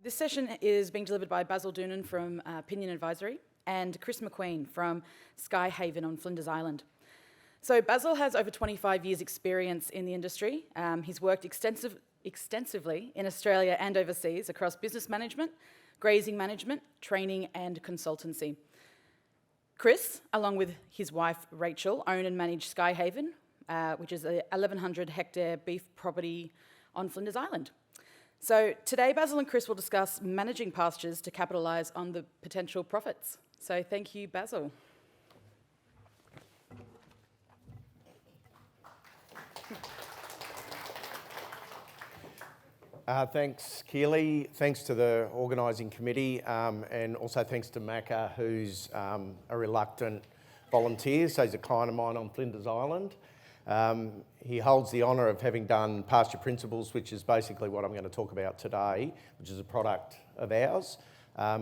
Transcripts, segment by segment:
This session is being delivered by Basil Doonan from Pinion Advisory and Chris Macqueen from Skyhaven on Flinders Island. So Basil has over 25 years' experience in the industry. He's worked extensively in Australia and overseas across business management, grazing management, training and consultancy. Chris, along with his wife Rachel, own and manage Skyhaven, which is a 1,100 hectare beef property on Flinders Island. So today Basil and Chris will discuss managing pastures to capitalise on the potential profits. So thank you, Basil. Thanks, Keely. Thanks to the organising committee, and also thanks to Macca, who's a reluctant volunteer. So he's a client of mine on Flinders Island. He holds the honour of having done Pasture Principles, which is basically what I'm going to talk about today, which is a product of ours.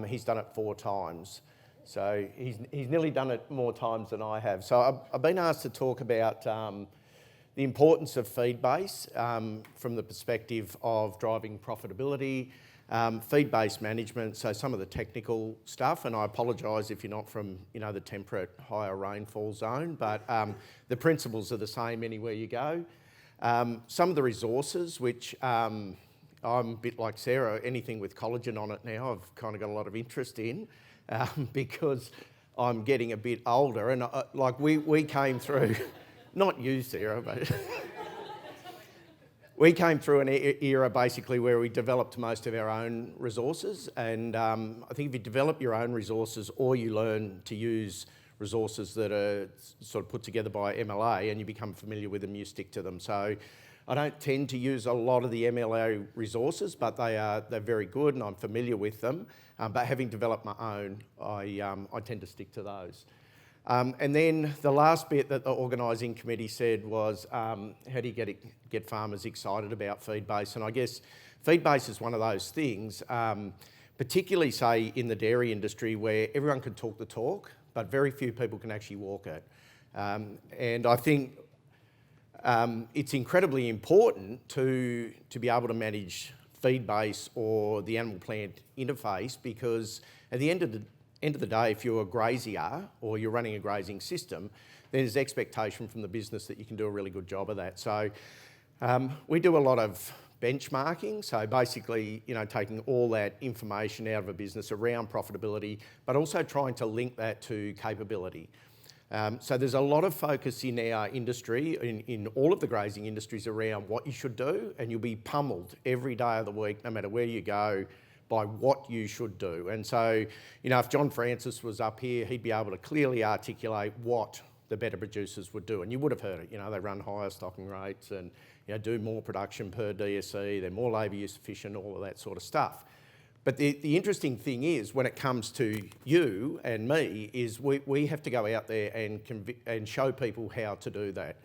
He's done it 4 times. So he's nearly done it more times than I have. So I've been asked to talk about the importance of feed base from the perspective of driving profitability, feed-based management, so some of the technical stuff, and I apologise if you're not from the temperate higher rainfall zone, but the principles are the same anywhere you go. Some of the resources, which I'm a bit like Sarah, anything with collagen on it now I've kind of got a lot of interest in because I'm getting a bit older, and we came through, not you Sarah, but we came through an era basically where we developed most of our own resources, and I think if you develop your own resources or you learn to use resources that are sort of put together by MLA and you become familiar with them, you stick to them. So I don't tend to use a lot of the MLA resources, but they're very good and I'm familiar with them. But having developed my own, I tend to stick to those. And then the last bit that the organising committee said was, how do you get farmers excited about feed base? And I guess feed base is one of those things, particularly say in the dairy industry where everyone can talk the talk, but very few people can actually walk it. And I think it's incredibly important to be able to manage feed base or the animal plant interface, because at the end of the day, if you're a grazier or you're running a grazing system, there's expectation from the business that you can do a really good job of that. So we do a lot of benchmarking, so basically taking all that information out of a business around profitability, but also trying to link that to capability. So there's a lot of focus in our industry, in all of the grazing industries, around what you should do, and you'll be pummeled every day of the week, no matter where you go, by what you should do. And so, if John Francis was up here, he'd be able to clearly articulate what the better producers would do. And you would have heard it, they run higher stocking rates and do more production per DSE, they're more labour use efficient, all of that sort of stuff. But the interesting thing is, when it comes to you and me, is we have to go out there and show people how to do that.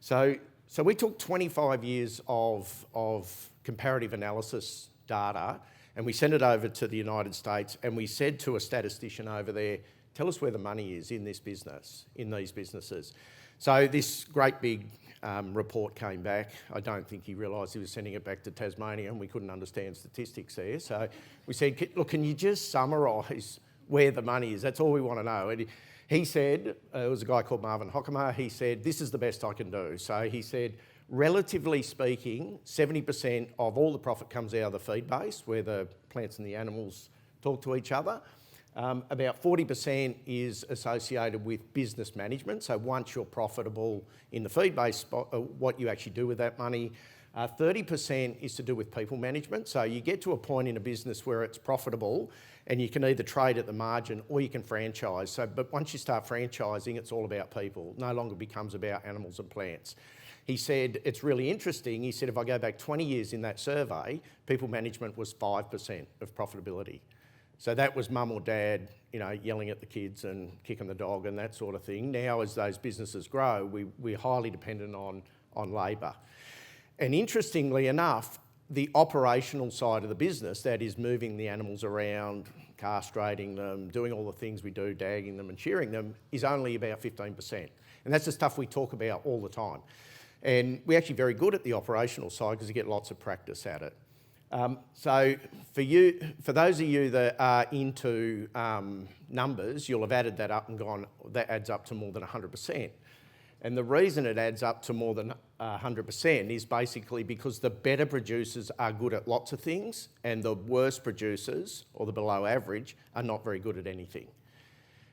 So we took 25 years of comparative analysis data, and we sent it over to the United States, and we said to a statistician over there, tell us where the money is in this business, in these businesses. So this great big report came back. I don't think he realised he was sending it back to Tasmania, and we couldn't understand statistics there. So we said, look, can you just summarise where the money is? That's all we want to know. And he said, it was a guy called Marvin Hockema, he said, this is the best I can do. So he said, relatively speaking, 70% of all the profit comes out of the feed base, where the plants and the animals talk to each other. About 40% is associated with business management. So once you're profitable in the feed base, what you actually do with that money. 30% is to do with people management. So you get to a point in a business where it's profitable and you can either trade at the margin or you can franchise. But once you start franchising, it's all about people. It no longer becomes about animals and plants. He said, it's really interesting. He said, if I go back 20 years in that survey, people management was 5% of profitability. So that was mum or dad, yelling at the kids and kicking the dog and that sort of thing. Now, as those businesses grow, we're highly dependent on labour. And interestingly enough, the operational side of the business, that is moving the animals around, castrating them, doing all the things we do, dagging them and shearing them, is only about 15%. And that's the stuff we talk about all the time. And we're actually very good at the operational side because you get lots of practice at it. So for those of you that are into numbers, you'll have added that up and gone, that adds up to more than 100%. And the reason it adds up to more than 100% is basically because the better producers are good at lots of things and the worst producers, or the below average, are not very good at anything.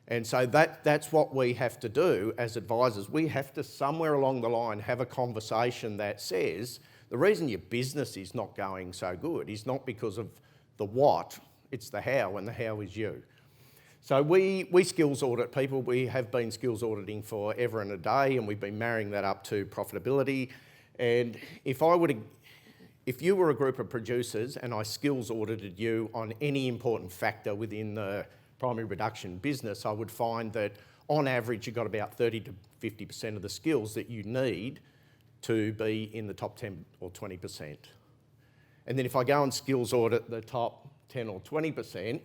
And so that's what we have to do as advisors. We have to, somewhere along the line, have a conversation that says, the reason your business is not going so good is not because of the what, it's the how, and the how is you. So we skills audit people. We have been skills auditing for ever and a day, and we've been marrying that up to profitability. And if you were a group of producers and I skills audited you on any important factor within the primary production business, I would find that on average you've got about 30 to 50% of the skills that you need to be in the top 10 or 20%. And then if I go and skills audit the top 10 or 20%,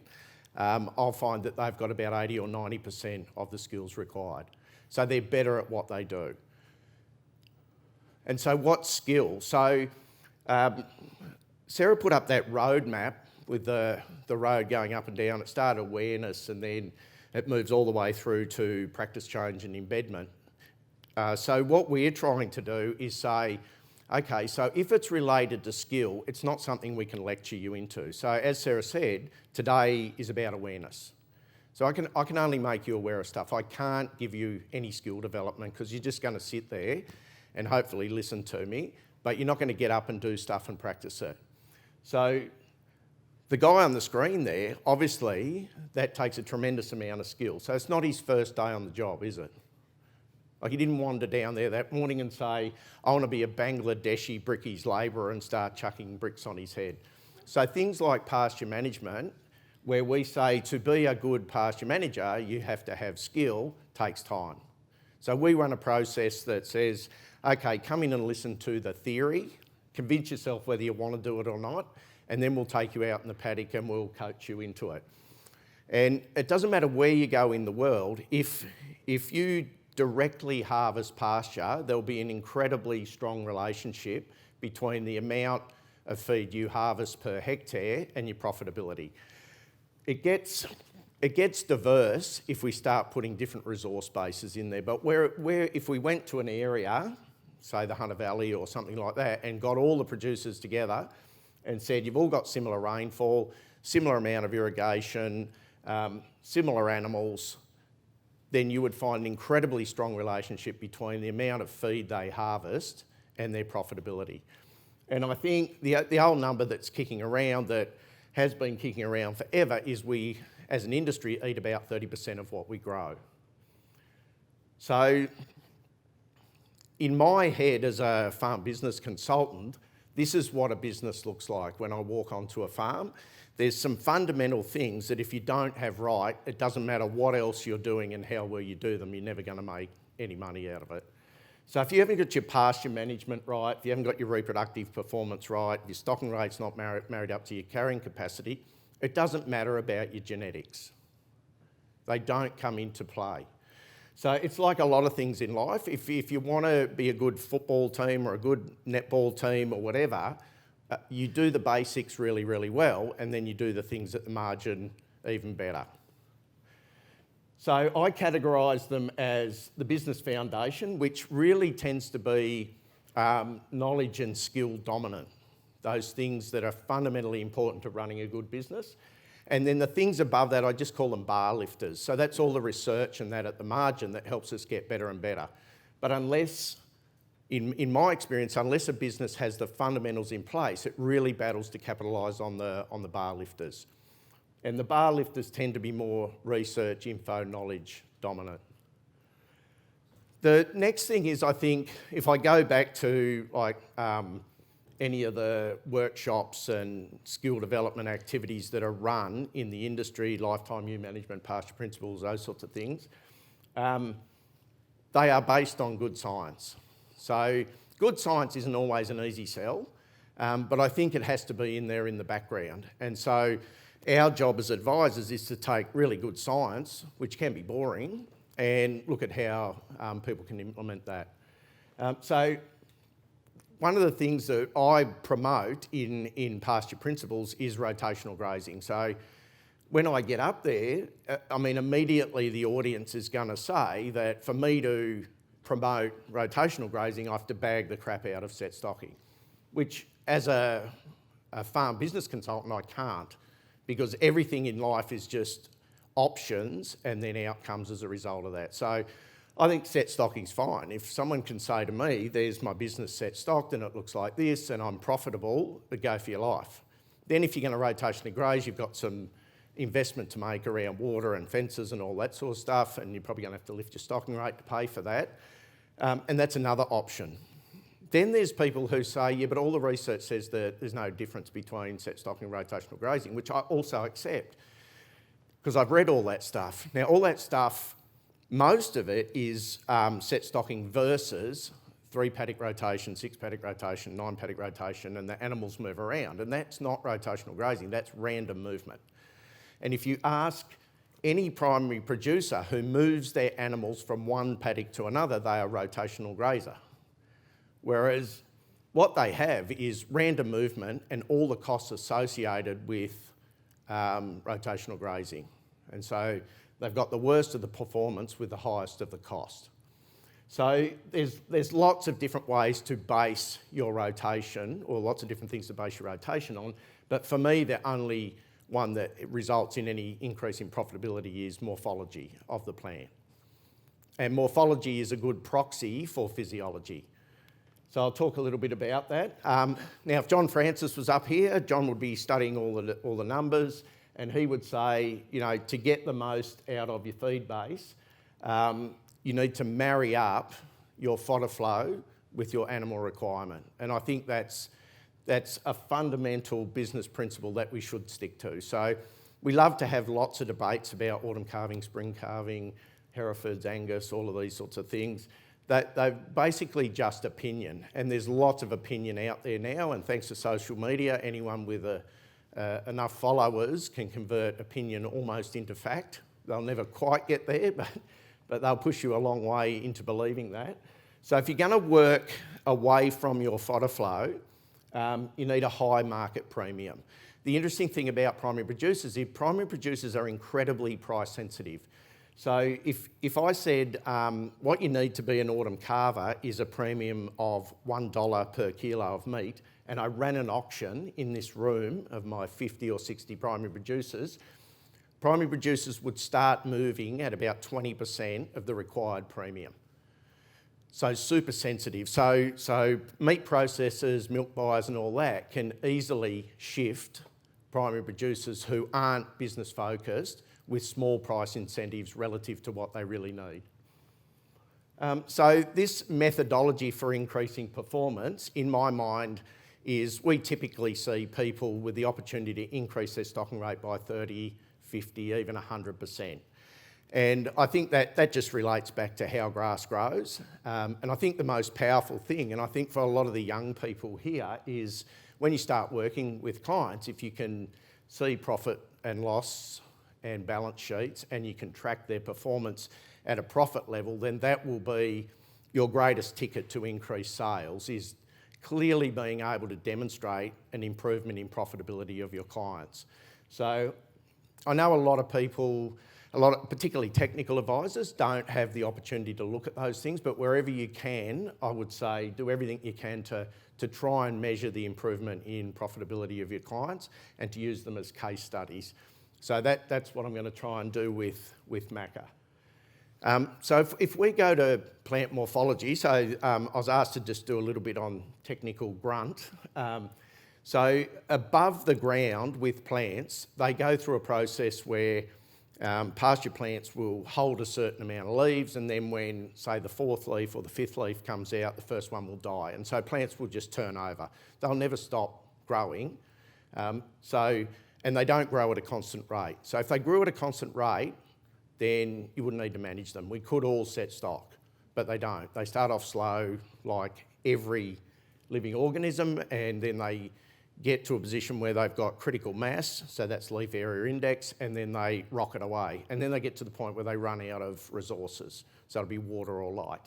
I'll find that they've got about 80 or 90% of the skills required. So they're better at what they do. And so what skill? So Sarah put up that roadmap with the road going up and down. It started awareness and then it moves all the way through to practice, change and embedment. So what we're trying to do is say, okay, so if it's related to skill, it's not something we can lecture you into. So as Sarah said, today is about awareness. So I can only make you aware of stuff. I can't give you any skill development because you're just going to sit there and hopefully listen to me, but you're not going to get up and do stuff and practice it. So the guy on the screen there, obviously, that takes a tremendous amount of skill. So it's not his first day on the job, is it? Like he didn't wander down there that morning and say, I want to be a Bangladeshi brickies labourer and start chucking bricks on his head. So things like pasture management, where we say to be a good pasture manager, you have to have skill, takes time. So we run a process that says, okay, come in and listen to the theory, convince yourself whether you want to do it or not, and then we'll take you out in the paddock and we'll coach you into it. And it doesn't matter where you go in the world, if you directly harvest pasture, there'll be an incredibly strong relationship between the amount of feed you harvest per hectare and your profitability. It gets diverse if we start putting different resource bases in there, but where if we went to an area, say the Hunter Valley or something like that, and got all the producers together and said, you've all got similar rainfall, similar amount of irrigation, similar animals, then you would find an incredibly strong relationship between the amount of feed they harvest and their profitability. And I think the old number that's kicking around, that has been kicking around forever, is we, as an industry, eat about 30% of what we grow. So in my head as a farm business consultant, this is what a business looks like when I walk onto a farm. There's some fundamental things that if you don't have right, it doesn't matter what else you're doing and how well you do them, you're never going to make any money out of it. So if you haven't got your pasture management right, if you haven't got your reproductive performance right, your stocking rate's not married up to your carrying capacity, it doesn't matter about your genetics. They don't come into play. So it's like a lot of things in life. If you want to be a good football team or a good netball team or whatever, you do the basics really, really well, and then you do the things at the margin even better. So I categorise them as the business foundation, which really tends to be knowledge and skill dominant, those things that are fundamentally important to running a good business. And then the things above that, I just call them bar lifters. So that's all the research and that at the margin that helps us get better and better. But unless, in my experience, unless a business has the fundamentals in place, it really battles to capitalise on the bar lifters. And the bar lifters tend to be more research, info, knowledge dominant. The next thing is, I think, if I go back to like any of the workshops and skill development activities that are run in the industry, lifetime ewe management, pasture principles, those sorts of things, they are based on good science. So good science isn't always an easy sell, but I think it has to be in there in the background. And so our job as advisors is to take really good science, which can be boring, and look at how people can implement that. So one of the things that I promote in Pasture Principles is rotational grazing. So when I get up there, immediately the audience is going to say that for me to promote rotational grazing, I have to bag the crap out of set stocking, which as a farm business consultant, I can't, because everything in life is just options and then outcomes as a result of that. So I think set stocking's fine. If someone can say to me, there's my business set stocked and it looks like this and I'm profitable, but go for your life. Then if you're going to rotationally graze, you've got some investment to make around water and fences and all that sort of stuff, and you're probably going to have to lift your stocking rate to pay for that. And that's another option. Then there's people who say, yeah, but all the research says that there's no difference between set stocking and rotational grazing, which I also accept, because I've read all that stuff. Now, all that stuff, most of it is set stocking versus 3-paddock rotation, 6-paddock rotation, 9-paddock rotation, and the animals move around. And that's not rotational grazing, that's random movement. And if you ask any primary producer who moves their animals from one paddock to another, they are rotational grazer. Whereas what they have is random movement and all the costs associated with rotational grazing. And so they've got the worst of the performance with the highest of the cost. So there's lots of different ways to base your rotation, or lots of different things to base your rotation on. But for me, the only one that results in any increase in profitability is morphology of the plant. And morphology is a good proxy for physiology. So I'll talk a little bit about that. Now, if John Francis was up here, John would be studying all the numbers, and he would say, you know, to get the most out of your feed base, you need to marry up your fodder flow with your animal requirement. And I think that's a fundamental business principle that we should stick to. So we love to have lots of debates about autumn calving, spring calving, Herefords, Angus, all of these sorts of things. They're basically just opinion, and there's lots of opinion out there now, and thanks to social media, anyone with enough followers can convert opinion almost into fact. They'll never quite get there, but they'll push you a long way into believing that. So if you're going to work away from your fodder flow, you need a high market premium. The interesting thing about primary producers is primary producers are incredibly price sensitive. So if I said what you need to be an autumn carver is a premium of $1 per kilo of meat, and I ran an auction in this room of my 50 or 60 primary producers would start moving at about 20% of the required premium. So super sensitive. So meat processors, milk buyers and all that can easily shift primary producers who aren't business focused with small price incentives relative to what they really need. So this methodology for increasing performance, in my mind, is we typically see people with the opportunity to increase their stocking rate by 30, 50, even 100%. And I think that just relates back to how grass grows. And I think the most powerful thing, and I think for a lot of the young people here, is when you start working with clients, if you can see profit and loss and balance sheets and you can track their performance at a profit level, then that will be your greatest ticket to increase sales, is clearly being able to demonstrate an improvement in profitability of your clients. So I know a lot of people, particularly technical advisors, don't have the opportunity to look at those things, but wherever you can, I would say do everything you can to try and measure the improvement in profitability of your clients and to use them as case studies. So that's what I'm going to try and do with Macca. So if we go to plant morphology, so I was asked to just do a little bit on technical grunt. So above the ground with plants, they go through a process where pasture plants will hold a certain amount of leaves, and then when, say, the 4th leaf or the 5th leaf comes out, the first one will die. And so plants will just turn over. They'll never stop growing. And they don't grow at a constant rate. So if they grew at a constant rate, then you wouldn't need to manage them. We could all set stock, but they don't. They start off slow, like every living organism, and then they get to a position where they've got critical mass, so that's leaf area index, and then they rocket away. And then they get to the point where they run out of resources, so it'll be water or light.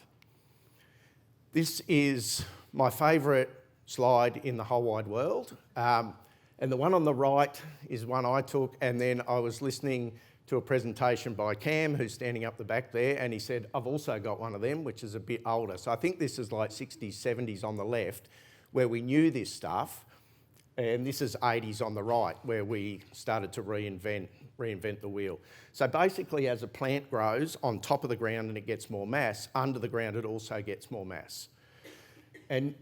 This is my favourite slide in the whole wide world. And the one on the right is one I took, and then I was listening to a presentation by Cam, who's standing up the back there, and he said, I've also got one of them, which is a bit older. So I think this is like 60s, 70s on the left, where we knew this stuff, and this is 80s on the right, where we started to reinvent the wheel. So basically, as a plant grows on top of the ground and it gets more mass, under the ground it also gets more mass. And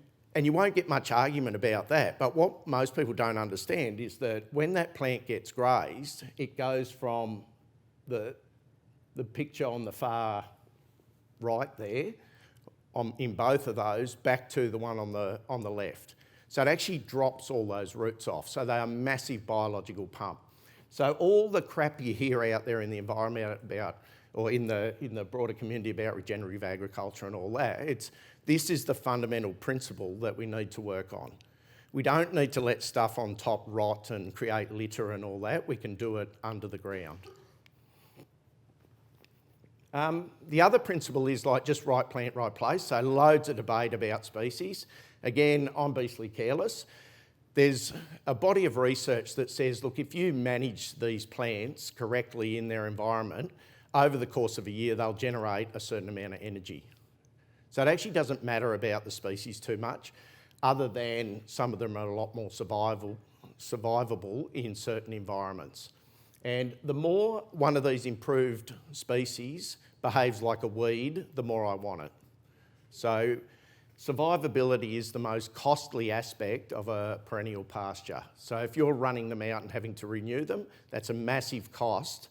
you won't get much argument about that, but what most people don't understand is that when that plant gets grazed, it goes from the picture on the far right there, in both of those, back to the one on the left. So it actually drops all those roots off. So they are a massive biological pump. So all the crap you hear out there in the environment about, or in the broader community about regenerative agriculture and all that, this is the fundamental principle that we need to work on. We don't need to let stuff on top rot and create litter and all that. We can do it under the ground. The other principle is like just right plant, right place. So loads of debate about species. Again, I'm beastly careless. There's a body of research that says, look, if you manage these plants correctly in their environment, over the course of a year, they'll generate a certain amount of energy. So it actually doesn't matter about the species too much, other than some of them are a lot more survivable in certain environments. And the more one of these improved species behaves like a weed, the more I want it. So survivability is the most costly aspect of a perennial pasture. So if you're running them out and having to renew them, that's a massive cost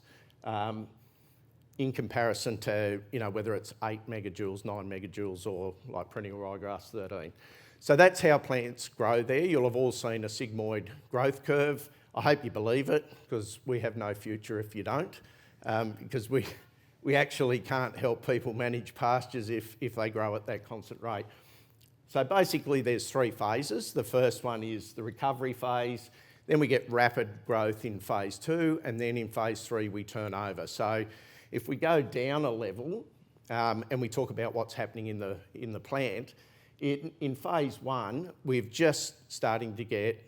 in comparison to, whether it's 8 megajoules, 9 megajoules, or like perennial ryegrass 13. So that's how plants grow there. You'll have all seen a sigmoid growth curve. I hope you believe it, because we have no future if you don't, because we actually can't help people manage pastures if they grow at that constant rate. So basically there's 3 phases. The first one is the recovery phase, then we get rapid growth in phase 2, and then in phase 3 we turn over. So if we go down a level and we talk about what's happening in the plant, in phase 1 we're just starting to get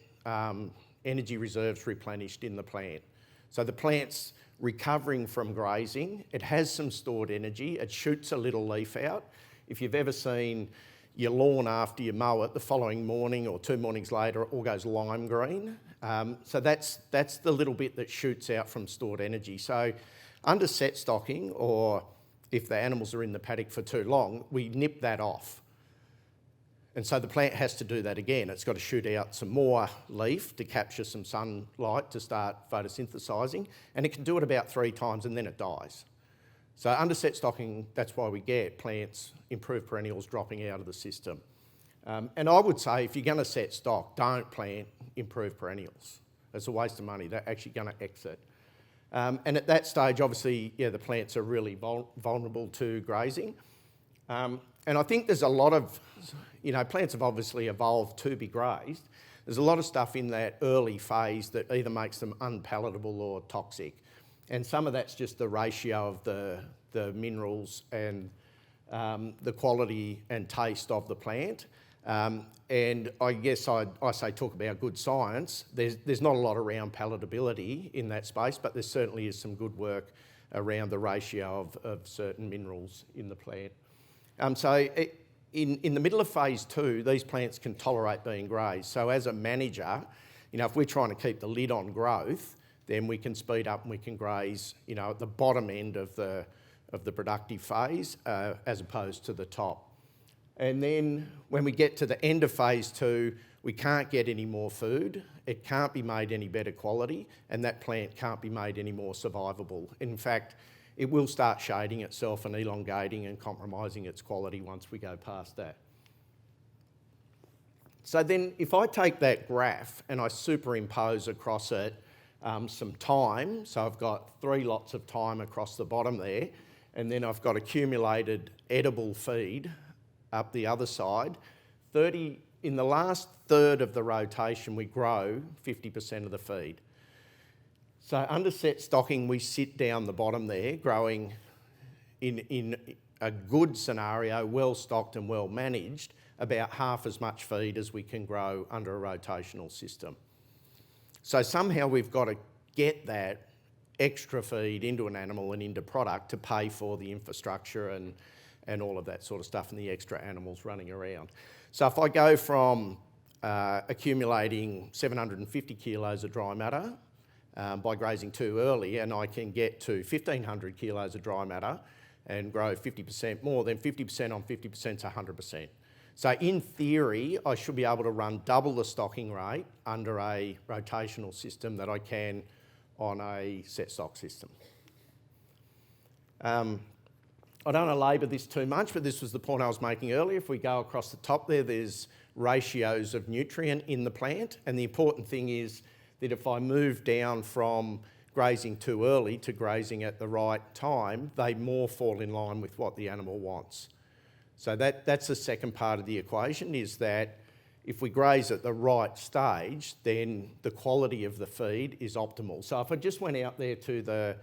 energy reserves replenished in the plant. So the plant's recovering from grazing, it has some stored energy, it shoots a little leaf out. If you've ever seen your lawn after you mow it, the following morning or 2 mornings later, it all goes lime green. So that's the little bit that shoots out from stored energy. So under set stocking, or if the animals are in the paddock for too long, we nip that off. And so the plant has to do that again. It's got to shoot out some more leaf to capture some sunlight to start photosynthesising, and it can do it about 3 times and then it dies. So under set stocking, that's why we get plants, improved perennials dropping out of the system. And I would say if you're going to set stock, don't plant improved perennials. It's a waste of money. They're actually going to exit. And at that stage, obviously, the plants are really vulnerable to grazing. And I think there's a lot of, plants have obviously evolved to be grazed. There's a lot of stuff in that early phase that either makes them unpalatable or toxic. And some of that's just the ratio of the minerals and the quality and taste of the plant. And I guess I say talk about good science. There's not a lot around palatability in that space, but there certainly is some good work around the ratio of certain minerals in the plant. In the middle of phase 2, these plants can tolerate being grazed. So as a manager, if we're trying to keep the lid on growth, then we can speed up and we can graze, at the bottom end of the productive phase as opposed to the top. And then when we get to the end of phase 2, we can't get any more food, it can't be made any better quality, and that plant can't be made any more survivable. In fact, it will start shading itself and elongating and compromising its quality once we go past that. So then if I take that graph and I superimpose across it some time, so I've got 3 lots of time across the bottom there, and then I've got accumulated edible feed up the other side. In the last third of the rotation, we grow 50% of the feed. So under set stocking, we sit down the bottom there, growing in a good scenario, well stocked and well managed, about half as much feed as we can grow under a rotational system. So somehow we've got to get that extra feed into an animal and into product to pay for the infrastructure and all of that sort of stuff and the extra animals running around. So if I go from accumulating 750 kilos of dry matter by grazing too early, and I can get to 1,500 kilos of dry matter and grow 50% more, then 50% on 50% is 100%. So in theory, I should be able to run double the stocking rate under a rotational system that I can on a set stock system. I don't want to labour this too much, but this was the point I was making earlier. If we go across the top there, there's ratios of nutrient in the plant, and the important thing is that if I move down from grazing too early to grazing at the right time, they more fall in line with what the animal wants. So that's the second part of the equation, is that if we graze at the right stage, then the quality of the feed is optimal. So if I just went out there to the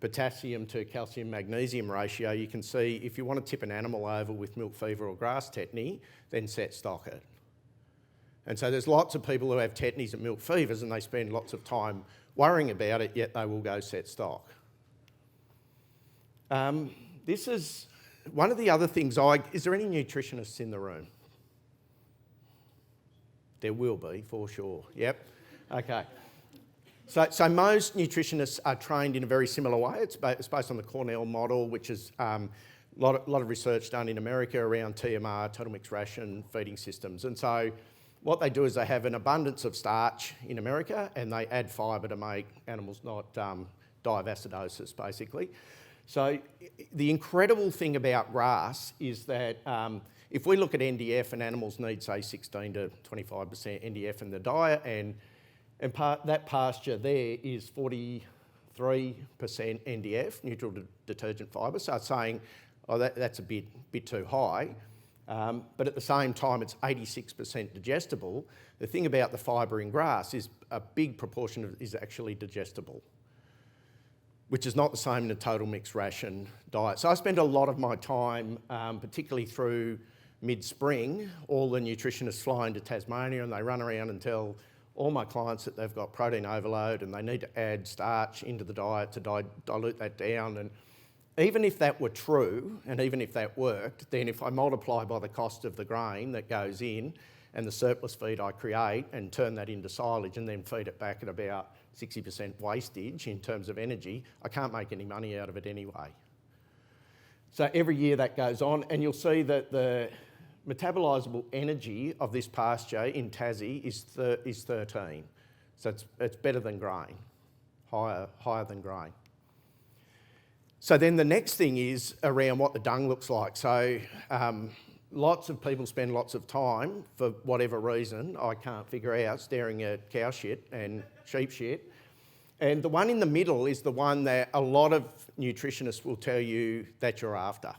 potassium to calcium magnesium ratio, you can see if you want to tip an animal over with milk fever or grass tetany, then set stock it. And so there's lots of people who have tetanies and milk fevers and they spend lots of time worrying about it, yet they will go set stock. This is one of the other things is there any nutritionists in the room? There will be, for sure. Yep. Okay. So most nutritionists are trained in a very similar way. It's based on the Cornell model, which is a lot of research done in America around TMR, total mixed ration feeding systems. And so what they do is they have an abundance of starch in America and they add fibre to make animals not die of acidosis, basically. So the incredible thing about grass is that if we look at NDF and animals need, say, 16 to 25% NDF in the diet, and that pasture there is 43% NDF, neutral detergent fibre, so it's saying, oh, that's a bit too high. But at the same time, it's 86% digestible. The thing about the fibre in grass is a big proportion of it is actually digestible, which is not the same in a total mixed ration diet. So I spend a lot of my time, particularly through mid-spring, all the nutritionists fly into Tasmania and they run around and tell all my clients that they've got protein overload and they need to add starch into the diet to dilute that down. And even if that were true, and even if that worked, then if I multiply by the cost of the grain that goes in and the surplus feed I create and turn that into silage and then feed it back at about 60% wastage in terms of energy, I can't make any money out of it anyway. So every year that goes on, and you'll see that the metabolisable energy of this pasture in Tassie is 13. So it's better than grain, higher than grain. So then the next thing is around what the dung looks like. So lots of people spend lots of time, for whatever reason, I can't figure out, staring at cow shit and sheep shit. And the one in the middle is the one that a lot of nutritionists will tell you that you're after.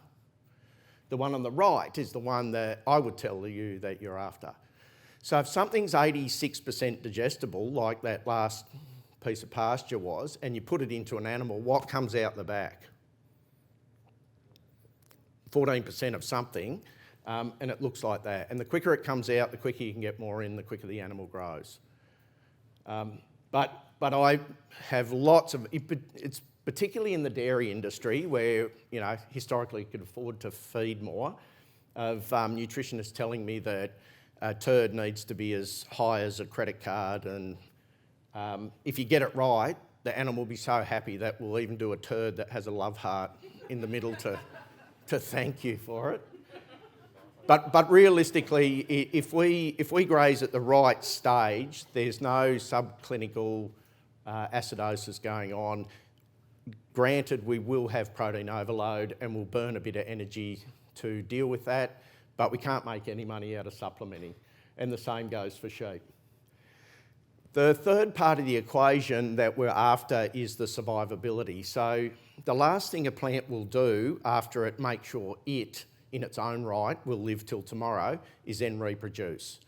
The one on the right is the one that I would tell you that you're after. So if something's 86% digestible, like that last piece of pasture was, and you put it into an animal, what comes out the back? 14% of something, and it looks like that. And the quicker it comes out, the quicker you can get more in, the quicker the animal grows. But I have lots of, it's particularly in the dairy industry where, you know, historically you could afford to feed more, of nutritionists telling me that a turd needs to be as high as a credit card, and if you get it right, the animal will be so happy that we'll even do a turd that has a love heart in the middle to thank you for it. But realistically, if we graze at the right stage, there's no subclinical acidosis going on. Granted, we will have protein overload and we'll burn a bit of energy to deal with that, but we can't make any money out of supplementing. And the same goes for sheep. The third part of the equation that we're after is the survivability. So the last thing a plant will do after it makes sure it, in its own right, will live till tomorrow, is then reproduce.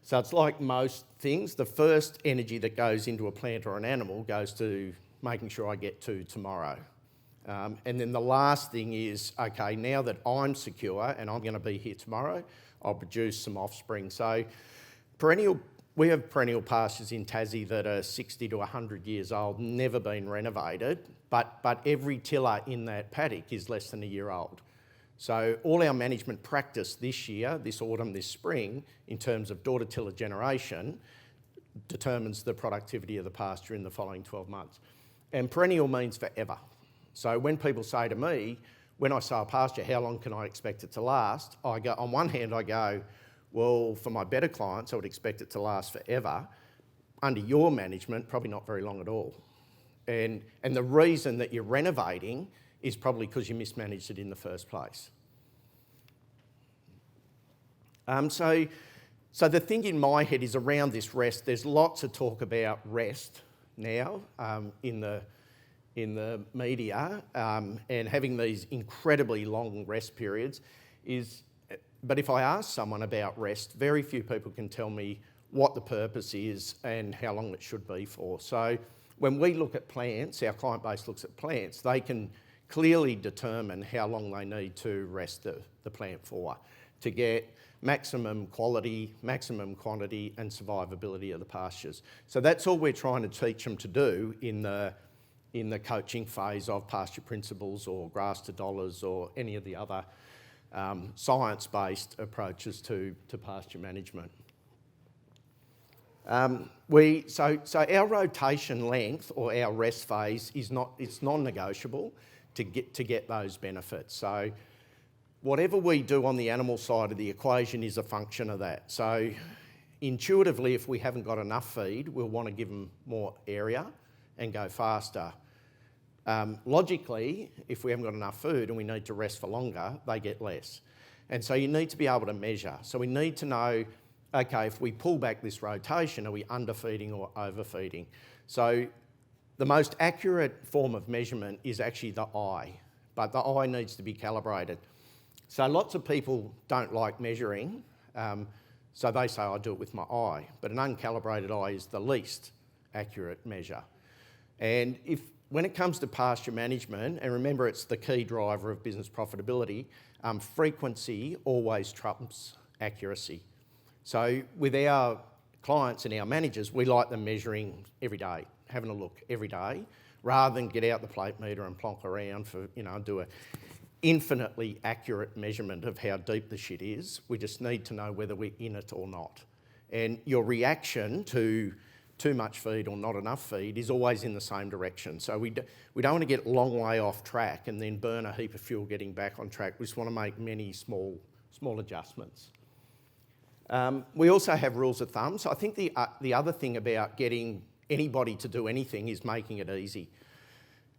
So it's like most things, the first energy that goes into a plant or an animal goes to making sure I get to tomorrow. And then the last thing is, okay, now that I'm secure and I'm going to be here tomorrow, I'll produce some offspring. So we have perennial pastures in Tassie that are 60 to 100 years old, never been renovated, but every tiller in that paddock is less than a year old. So all our management practice this year, this autumn, this spring, in terms of daughter tiller generation, determines the productivity of the pasture in the following 12 months. And perennial means forever. So when people say to me, when I sell a pasture, how long can I expect it to last? I go, on one hand, I go, well, for my better clients, I would expect it to last forever. Under your management, probably not very long at all. And the reason that you're renovating is probably because you mismanaged it in the first place. So the thing in my head is around this rest. There's lots of talk about rest now in the media, and having these incredibly long rest periods is. But if I ask someone about rest, very few people can tell me what the purpose is and how long it should be for. So when we look at plants, our client base looks at plants, they can clearly determine how long they need to rest the plant for to get maximum quality, maximum quantity and survivability of the pastures. So that's all we're trying to teach them to do in the coaching phase of pasture principles or grass to dollars or any of the other science-based approaches to pasture management. So our rotation length or our rest phase it's non-negotiable to get those benefits. So whatever we do on the animal side of the equation is a function of that. So intuitively, if we haven't got enough feed, we'll want to give them more area and go faster. Logically, if we haven't got enough food and we need to rest for longer, they get less. And so you need to be able to measure. So we need to know, okay, if we pull back this rotation, are we underfeeding or overfeeding? So the most accurate form of measurement is actually the eye, but the eye needs to be calibrated. So lots of people don't like measuring, so they say, I do it with my eye, but an uncalibrated eye is the least accurate measure. And when it comes to pasture management, and remember it's the key driver of business profitability, frequency always trumps accuracy. So with our clients and our managers, we like them measuring every day, having a look every day, rather than get out the plate meter and plonk around for, do a infinitely accurate measurement of how deep the shit is. We just need to know whether we're in it or not. And your reaction to too much feed or not enough feed is always in the same direction. So we don't want to get a long way off track and then burn a heap of fuel getting back on track. We just want to make many small adjustments. We also have rules of thumb. So I think the other thing about getting anybody to do anything is making it easy.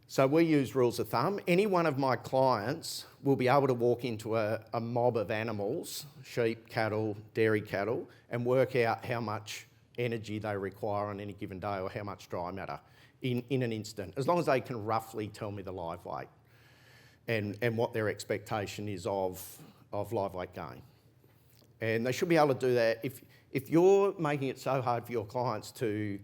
So we use rules of thumb. Any one of my clients will be able to walk into a mob of animals, sheep, cattle, dairy cattle, and work out how much energy they require on any given day or how much dry matter in an instant, as long as they can roughly tell me the live weight and what their expectation is of live weight gain. And they should be able to do that. If you're making it so hard for your clients to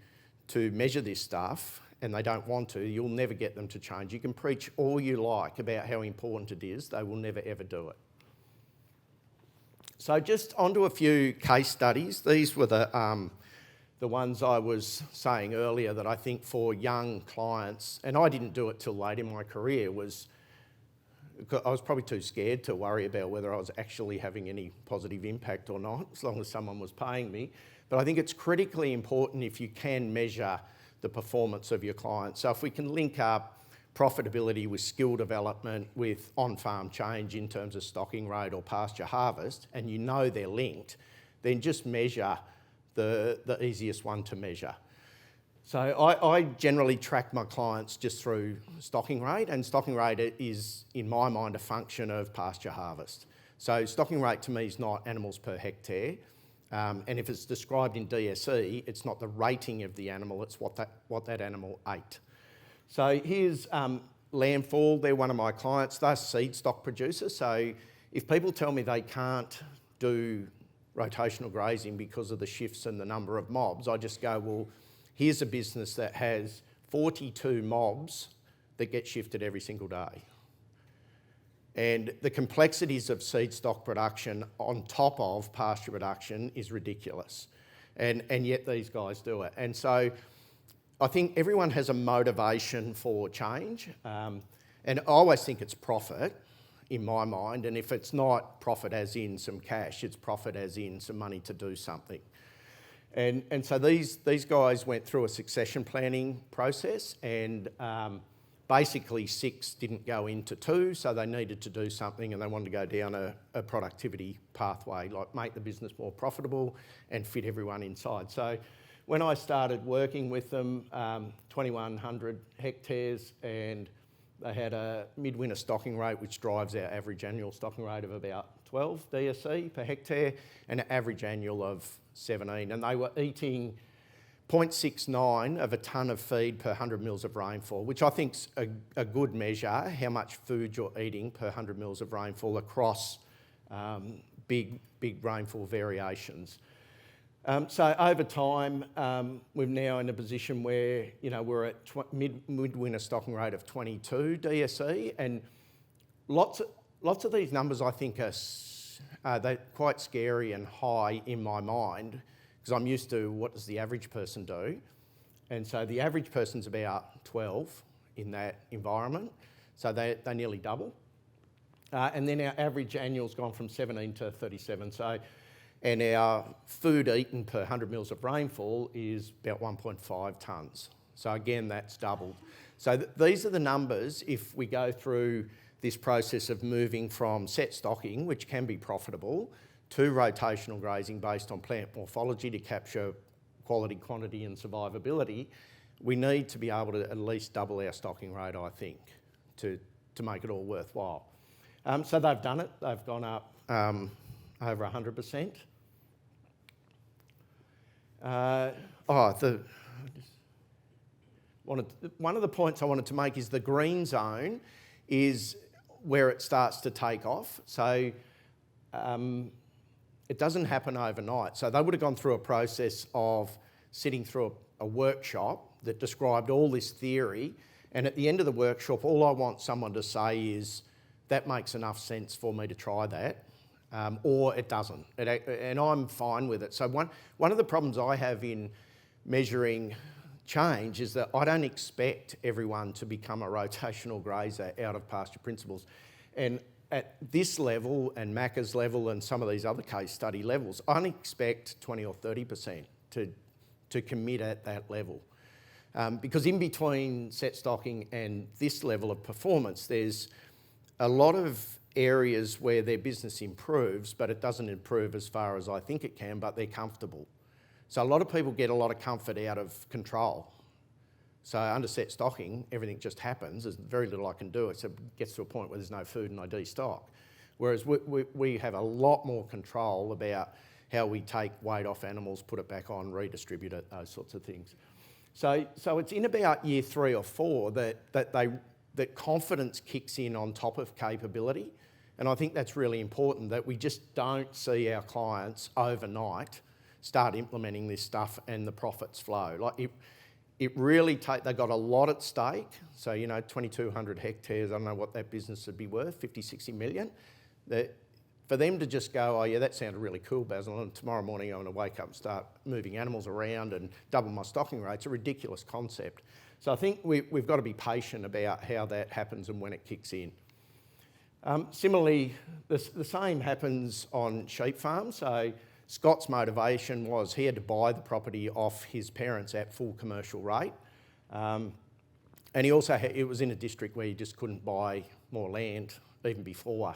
measure this stuff and they don't want to, you'll never get them to change. You can preach all you like about how important it is, they will never ever do it. So just onto a few case studies. These were the ones I was saying earlier that I think for young clients, and I didn't do it till late in my career, I was probably too scared to worry about whether I was actually having any positive impact or not, as long as someone was paying me. But I think it's critically important if you can measure the performance of your clients. So if we can link up profitability with skill development, with on-farm change in terms of stocking rate or pasture harvest, and you know they're linked, then just measure the easiest one to measure. So I generally track my clients just through stocking rate, and stocking rate is, in my mind, a function of pasture harvest. So stocking rate to me is not animals per hectare, and if it's described in DSE, it's not the rating of the animal, it's what that animal ate. So here's Lambfall, they're one of my clients, they're seed stock producers, so if people tell me they can't do rotational grazing because of the shifts and the number of mobs, I just go, well, here's a business that has 42 mobs that get shifted every single day. And the complexities of seed stock production on top of pasture production is ridiculous. And yet these guys do it. And so I think everyone has a motivation for change. And I always think it's profit in my mind. And if it's not profit as in some cash, it's profit as in some money to do something. And so these guys went through a succession planning process, and basically 6 didn't go into 2, so they needed to do something, and they wanted to go down a productivity pathway, like make the business more profitable and fit everyone inside. So when I started working with them, 2,100 hectares, and they had a midwinter stocking rate, which drives our average annual stocking rate of about 12 DSE per hectare, and an average annual of 17. And they were eating 0.69 of a tonne of feed per 100 mils of rainfall, which I think's a good measure, how much food you're eating per 100 mils of rainfall across big rainfall variations. So over time, we're now in a position where we're at midwinter stocking rate of 22 DSE, and lots of these numbers I think they're quite scary and high in my mind, because I'm used to what does the average person do, and so the average person's about 12 in that environment, so they nearly double, and then our average annual's gone from 17 to 37. So. And our food eaten per 100 mils of rainfall is about 1.5 tonnes. So again, that's doubled. So these are the numbers if we go through this process of moving from set stocking, which can be profitable, to rotational grazing based on plant morphology to capture quality, quantity and survivability. We need to be able to at least double our stocking rate, I think, to make it all worthwhile. So they've done it. They've gone up over 100%. One of the points I wanted to make is the green zone is where it starts to take off. So it doesn't happen overnight. So they would have gone through a process of sitting through a workshop that described all this theory, and at the end of the workshop, all I want someone to say is, that makes enough sense for me to try that. Or it doesn't, and I'm fine with it. So one of the problems I have in measuring change is that I don't expect everyone to become a rotational grazer out of pasture principles. And at this level and Macca's level and some of these other case study levels, I don't expect 20 or 30% to commit at that level. Because in between set stocking and this level of performance, there's a lot of areas where their business improves, but it doesn't improve as far as I think it can, but they're comfortable. So a lot of people get a lot of comfort out of control. So under set stocking, everything just happens. There's very little I can do. It gets to a point where there's no food and I destock. Whereas we have a lot more control about how we take weight off animals, put it back on, redistribute it, those sorts of things. So it's in about year 3 or 4 that confidence kicks in on top of capability. And I think that's really important, that we just don't see our clients overnight start implementing this stuff and the profits flow. Like it really they've got a lot at stake. So, 2,200 hectares, I don't know what that business would be worth, 50, 60 million. For them to just go, oh yeah, that sounded really cool, Basil, and tomorrow morning I'm going to wake up and start moving animals around and double my stocking rate, it's a ridiculous concept. So I think we've got to be patient about how that happens and when it kicks in. Similarly, the same happens on sheep farms. So Scott's motivation was he had to buy the property off his parents at full commercial rate. And he also it was in a district where you just couldn't buy more land even before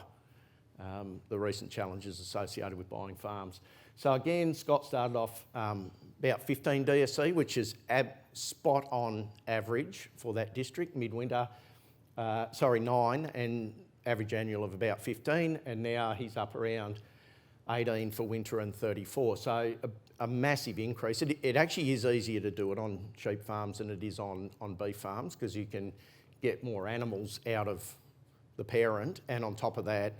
the recent challenges associated with buying farms. So again, Scott started off about 15 DSE, which is spot on average for that district, midwinter, 9, and average annual of about 15, and now he's up around 18 for winter and 34. So a massive increase. It actually is easier to do it on sheep farms than it is on beef farms, because you can get more animals out of the parent, and on top of that,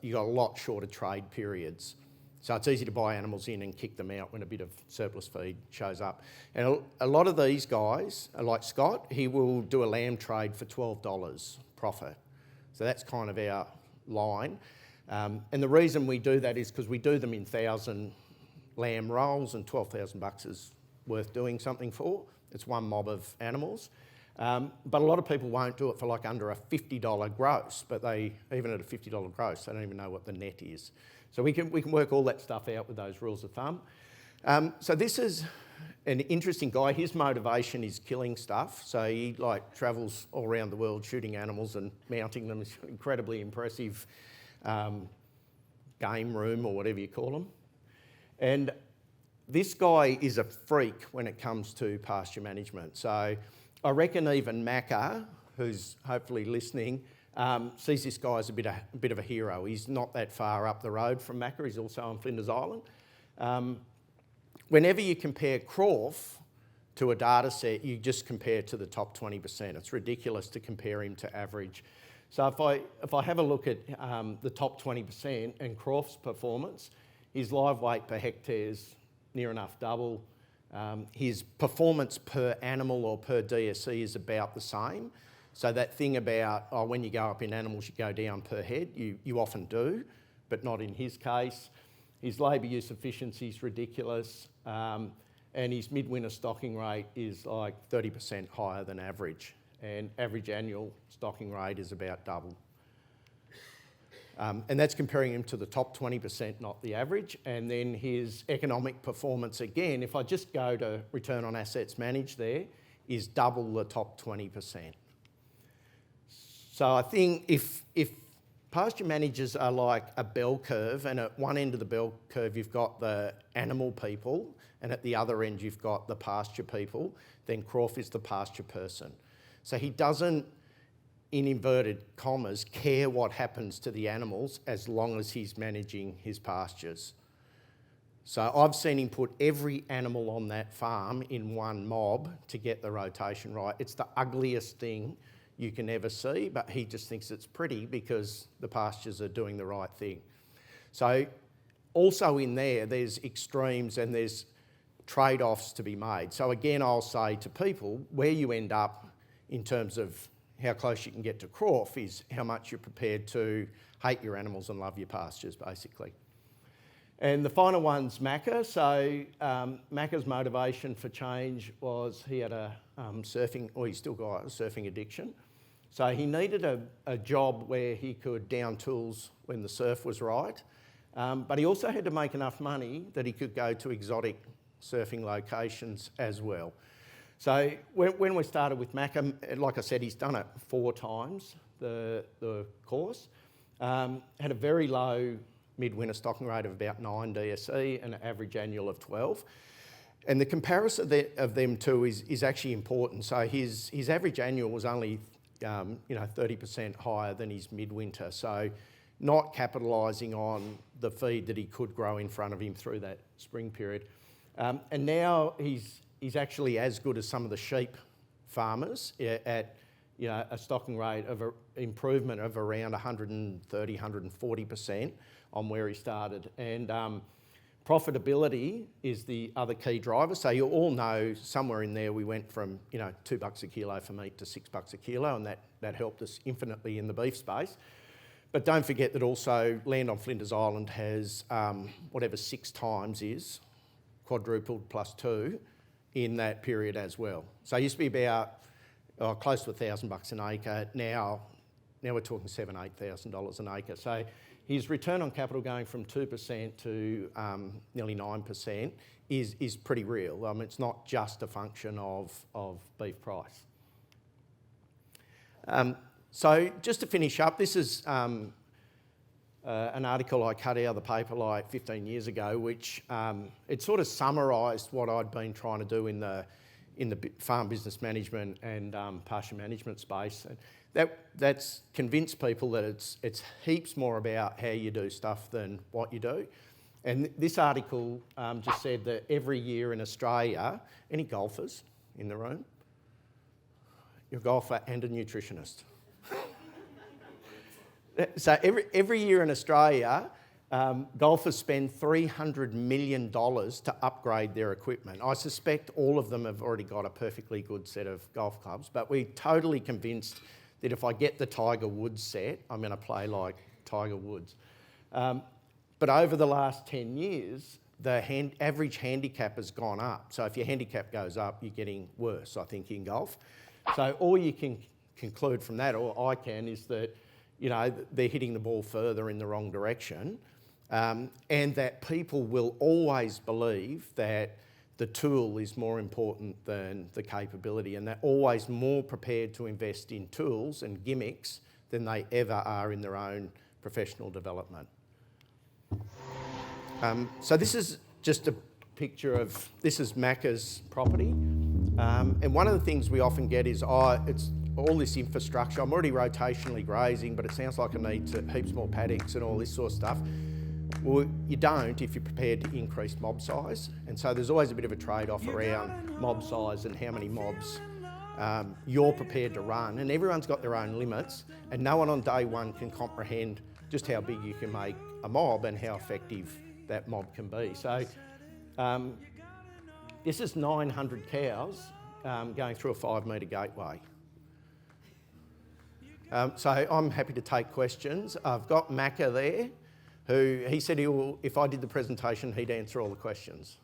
you've got a lot shorter trade periods. So it's easy to buy animals in and kick them out when a bit of surplus feed shows up. And a lot of these guys, like Scott, he will do a lamb trade for $12 profit. So that's kind of our line. And the reason we do that is because we do them in 1,000 lamb rolls, and $12,000 is worth doing something for. It's one mob of animals. But a lot of people won't do it for like under a $50 gross, but even at a $50 gross, they don't even know what the net is. So we can work all that stuff out with those rules of thumb. So this is an interesting guy. His motivation is killing stuff. So he travels all around the world shooting animals and mounting them. It's an incredibly impressive game room, or whatever you call them. And this guy is a freak when it comes to pasture management. So I reckon even Macca, who's hopefully listening, sees this guy as a bit of a hero. He's not that far up the road from Macca. He's also on Flinders Island. Whenever you compare Croft to a data set, you just compare to the top 20%. It's ridiculous to compare him to average. So if I have a look at the top 20% and Croft's performance, his live weight per hectare is near enough double. His performance per animal or per DSE is about the same. So that thing about, when you go up in animals, you go down per head, you often do, but not in his case. His labour use efficiency is ridiculous, and his midwinter stocking rate is like 30% higher than average, and average annual stocking rate is about double. And that's comparing him to the top 20%, not the average. And then his economic performance, again, if I just go to return on assets managed there, is double the top 20%. So I think if pasture managers are like a bell curve, and at one end of the bell curve you've got the animal people, and at the other end you've got the pasture people, then Croft is the pasture person. So he doesn't, in inverted commas, care what happens to the animals as long as he's managing his pastures. So I've seen him put every animal on that farm in one mob to get the rotation right. It's the ugliest thing you can ever see, but he just thinks it's pretty because the pastures are doing the right thing. So also in there's extremes and there's trade-offs to be made. So again, I'll say to people, where you end up in terms of how close you can get to Croft is how much you're prepared to hate your animals and love your pastures, basically. And the final one's Macca. So Macca's motivation for change was he had a he's still got a surfing addiction. So he needed a job where he could down tools when the surf was right, but he also had to make enough money that he could go to exotic surfing locations as well. So when we started with Macca, like I said, he's done it 4 times, the course. Had a very low midwinter stocking rate of about 9 DSE and an average annual of 12. And the comparison of them two is actually important. So his average annual was only 30% higher than his midwinter. So not capitalising on the feed that he could grow in front of him through that spring period. And now he's actually as good as some of the sheep farmers at a stocking rate of improvement of around 130, 140% on where he started. And profitability is the other key driver. So you all know somewhere in there we went from $2 a kilo for meat to $6 a kilo, and that helped us infinitely in the beef space. But don't forget that also land on Flinders Island has whatever 6 times is quadrupled +2 in that period as well. So it used to be about close to $1,000 an acre. Now we're talking $7,000, $8,000 an acre. So his return on capital going from 2% to nearly 9% is pretty real. It's not just a function of beef price. So just to finish up, this is an article I cut out of the paper like 15 years ago, which it sort of summarised what I'd been trying to do in the farm business management and pasture management space. And that's convinced people that it's heaps more about how you do stuff than what you do. And this article just said that every year in Australia, any golfers in the room? You're a golfer and a nutritionist. So every year in Australia, golfers spend $300 million to upgrade their equipment. I suspect all of them have already got a perfectly good set of golf clubs, but we're totally convinced that if I get the Tiger Woods set, I'm going to play like Tiger Woods. But over the last 10 years, the average handicap has gone up. So if your handicap goes up, you're getting worse, I think, in golf. So all you can conclude from that, or I can, is that, you know, they're hitting the ball further in the wrong direction, and that people will always believe that the tool is more important than the capability, and they're always more prepared to invest in tools and gimmicks than they ever are in their own professional development. So this is just a picture of, this is Macca's property. And one of the things we often get is, it's all this infrastructure. I'm already rotationally grazing, but it sounds like I need heaps more paddocks and all this sort of stuff. Well, you don't if you're prepared to increase mob size. And so there's always a bit of a trade-off around mob size and how many mobs you're prepared to run. And everyone's got their own limits, and no one on day one can comprehend just how big you can make a mob and how effective that mob can be. So this is 900 cows going through a 5-metre gateway. So I'm happy to take questions. I've got Macca there, who he said if I did the presentation, he'd answer all the questions.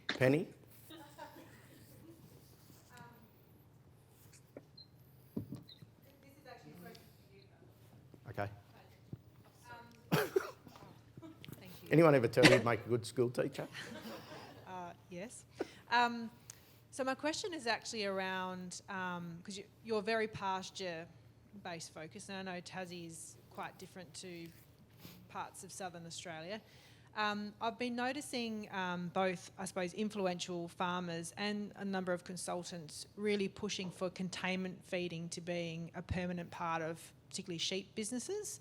Penny? Okay. Anyone ever tell you you'd make a good school teacher? Yes. So my question is actually around, because you're very pasture-based focus, and I know Tassie is quite different to parts of southern Australia. I've been noticing both, I suppose, influential farmers and a number of consultants really pushing for containment feeding to being a permanent part of particularly sheep businesses,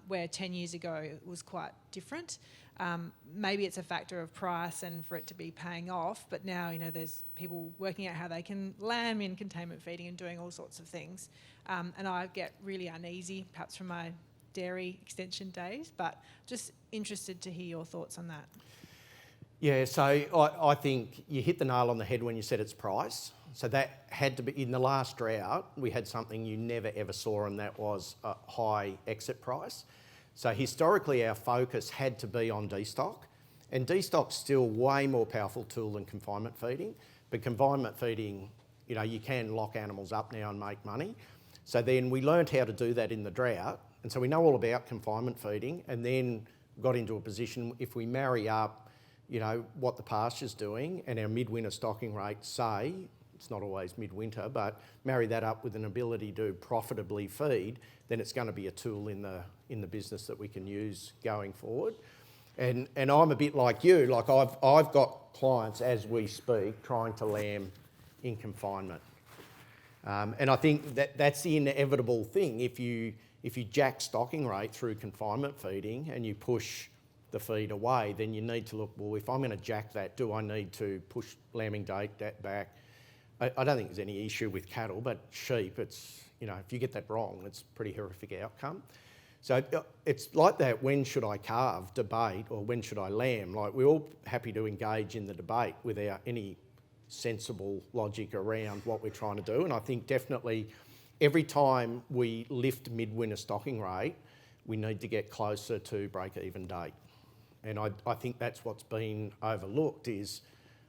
where 10 years ago it was quite different. Maybe it's a factor of price and for it to be paying off, but now, you know, there's people working out how they can lamb in containment feeding and doing all sorts of things. And I get really uneasy, perhaps from my dairy extension days, but just interested to hear your thoughts on that. Yeah, so I think you hit the nail on the head when you said it's price. So that had to be, in the last drought, we had something you never ever saw, and that was a high exit price. So historically our focus had to be on destock, and destock's still way more powerful tool than confinement feeding. But confinement feeding, you know, you can lock animals up now and make money. So then we learned how to do that in the drought, and so we know all about confinement feeding, and then got into a position, if we marry up, you know, what the pasture's doing and our midwinter stocking rates say, it's not always midwinter, but marry that up with an ability to profitably feed, then it's going to be a tool in the business that we can use going forward. And I'm a bit like you, like I've got clients as we speak trying to lamb in confinement. And I think that's the inevitable thing. If you jack stocking rate through confinement feeding and you push the feed away, then you need to look, well, if I'm going to jack that, do I need to push lambing date back? I don't think there's any issue with cattle, but sheep, it's, you know, if you get that wrong, it's a pretty horrific outcome. So it's like that when should I calve debate, or when should I lamb? Like, we're all happy to engage in the debate without any sensible logic around what we're trying to do. And I think definitely every time we lift midwinter stocking rate, we need to get closer to break-even date. And I think that's what's been overlooked is,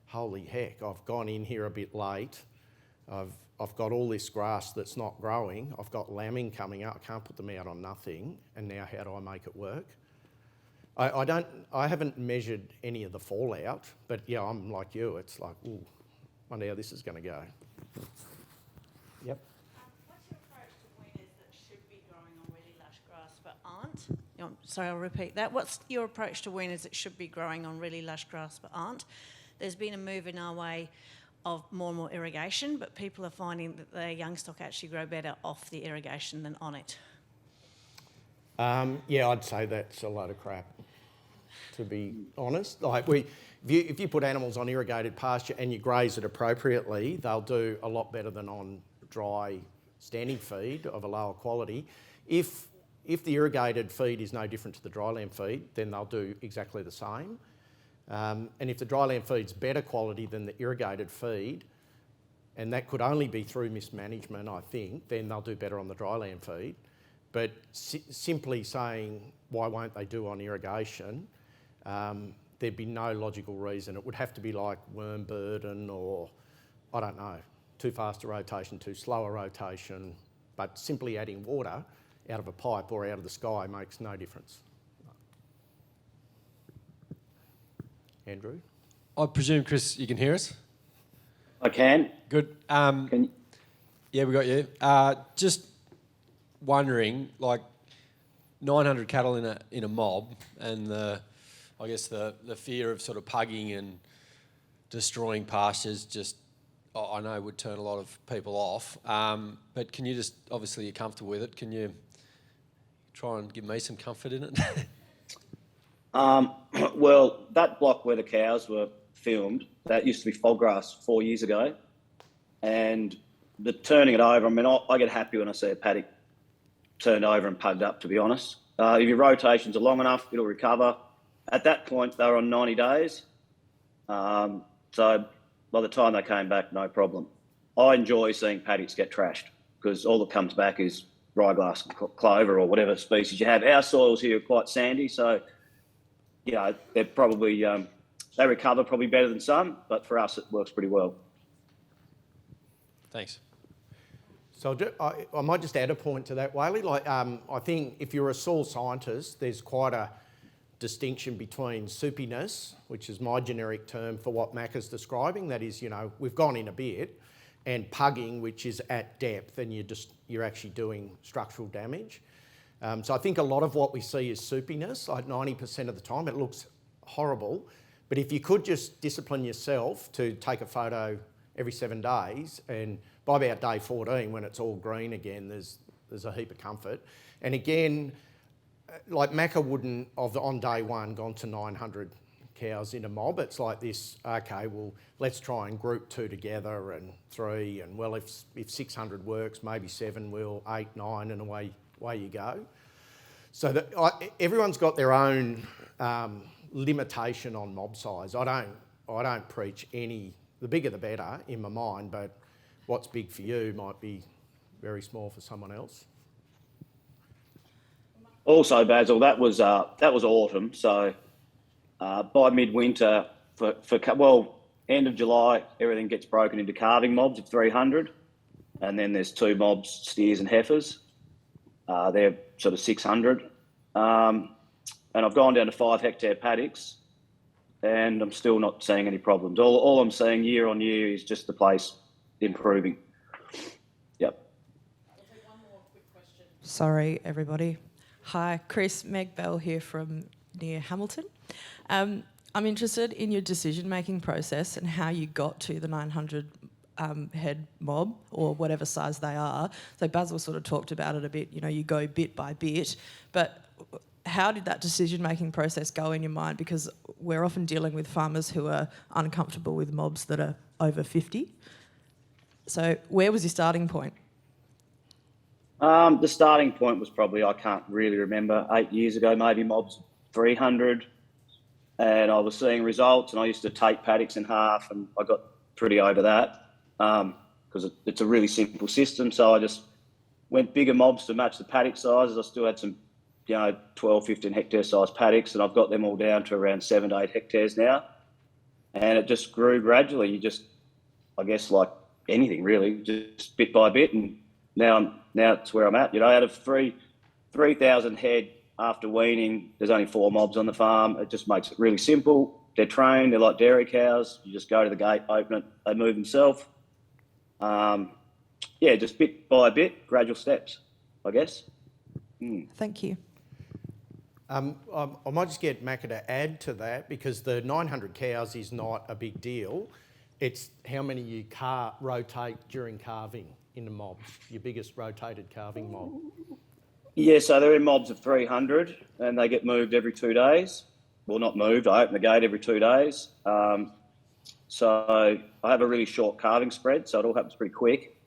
holy heck, I've gone in here a bit late. I've got all this grass that's not growing. I've got lambing coming up. I can't put them out on nothing. And now how do I make it work? I haven't measured any of the fallout, but yeah, I'm like you. It's like, ooh, I wonder how this is going to go. Yep. What's your approach to winners that should be growing on really lush grass but aren't? Sorry, I'll repeat that. What's your approach to winners that should be growing on really lush grass but aren't? There's been a move in our way of more and more irrigation, but people are finding that their young stock actually grow better off the irrigation than on it. Yeah, I'd say that's a load of crap, to be honest. Like, if you put animals on irrigated pasture and you graze it appropriately, they'll do a lot better than on dry standing feed of a lower quality. If If the irrigated feed is no different to the dryland feed, then they'll do exactly the same. And if the dryland feed's better quality than the irrigated feed, and that could only be through mismanagement, I think, then they'll do better on the dryland feed. But simply saying, why won't they do on irrigation, there'd be no logical reason. It would have to be like worm burden or, I don't know, too fast a rotation, too slow a rotation, but simply adding water out of a pipe or out of the sky makes no difference. Andrew? I presume, Chris, you can hear us? I can. Good. Can you? Yeah, we got you. Just wondering, like 900 cattle in a mob, and I guess the fear of sort of pugging and destroying pastures just, I know, would turn a lot of people off. But can you just, obviously you're comfortable with it, can you try and give me some comfort in it? Well, that block where the cows were filmed, that used to be fog grass 4 years ago. And the turning it over, I mean, I get happy when I see a paddock turned over and pugged up, to be honest. If your rotations are long enough, it'll recover. At that point, they were on 90 days. So by the time they came back, no problem. I enjoy seeing paddocks get trashed because all that comes back is ryegrass, clover, or whatever species you have. Our soils here are quite sandy, so yeah, they're probably they recover probably better than some, but for us it works pretty well. Thanks. So I might just add a point to that, Whaley. Like, I think if you're a soil scientist, there's quite a distinction between soupiness, which is my generic term for what Mac is describing. That is, you know, we've gone in a bit, and pugging, which is at depth, and you're actually doing structural damage. So I think a lot of what we see is soupiness. Like 90% of the time, it looks horrible. But if you could just discipline yourself to take a photo every 7 days, and by about day 14, when it's all green again, there's a heap of comfort. And again, like Macca wouldn't have on day one gone to 900 cows in a mob. It's like this, okay, well, let's try and group 2 together and 3, and well, if 600 works, maybe 7 will, 8, 9, and away you go. So that everyone's got their own limitation on mob size. I don't preach any, the bigger the better in my mind, but what's big for you might be very small for someone else. Also, Basil, that was autumn. So by midwinter, end of July, everything gets broken into calving mobs of 300, and then there's 2 mobs, steers and heifers. They're sort of 600, and I've gone down to 5 hectare paddocks, and I'm still not seeing any problems. All I'm seeing year on year is just the place improving. Yep. We'll take one more quick question. Sorry, everybody. Hi, Chris, Meg Bell here from near Hamilton. I'm interested in your decision-making process and how you got to the 900 head mob, or whatever size they are. So Basil sort of talked about it a bit, you know, you go bit by bit, but how did that decision-making process go in your mind? Because we're often dealing with farmers who are uncomfortable with mobs that are over 50. So where was your starting point? The starting point was probably, I can't really remember, 8 years ago, maybe mobs 300, and I was seeing results, and I used to take paddocks in half, and I got pretty over that because it's a really simple system. So I just went bigger mobs to match the paddock sizes. I still had some, 12, 15 hectare size paddocks, and I've got them all down to around 7 to 8 hectares now, and it just grew gradually. You just, I guess, like anything really, just bit by bit, and now it's where I'm at. Out of 3,000 head after weaning, there's only 4 mobs on the farm. It just makes it really simple. They're trained. They're like dairy cows. You just go to the gate, open it, they move themselves. Just bit by bit, gradual steps, I guess. Thank you. I might just get Macca to add to that, because the 900 cows is not a big deal. It's how many you rotate during calving in the mobs, your biggest rotated calving mob. Yeah, so they're in mobs of 300, and they get moved every 2 days. Well, not moved, I open the gate every 2 days. So I have a really short calving spread, so it all happens pretty quick.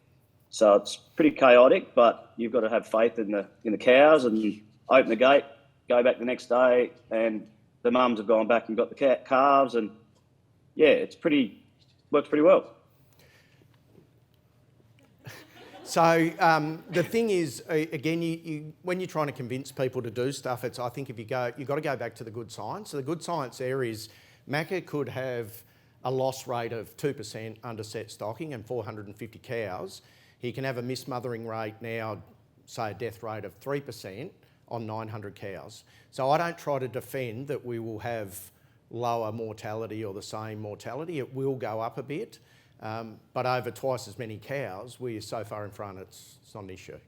So it's pretty chaotic, but you've got to have faith in the cows, and open the gate, go back the next day, and the mums have gone back and got the calves, and yeah, works pretty well. So the thing is, again, you when you're trying to convince people to do stuff, I think you've got to go back to the good science. So the good science there is Macca could have a loss rate of 2% under set stocking and 450 cows. He can have a mismothering rate now, say a death rate of 3% on 900 cows. So I don't try to defend that we will have lower mortality or the same mortality. It will go up a bit, but over twice as many cows, we're so far in front, it's not an issue.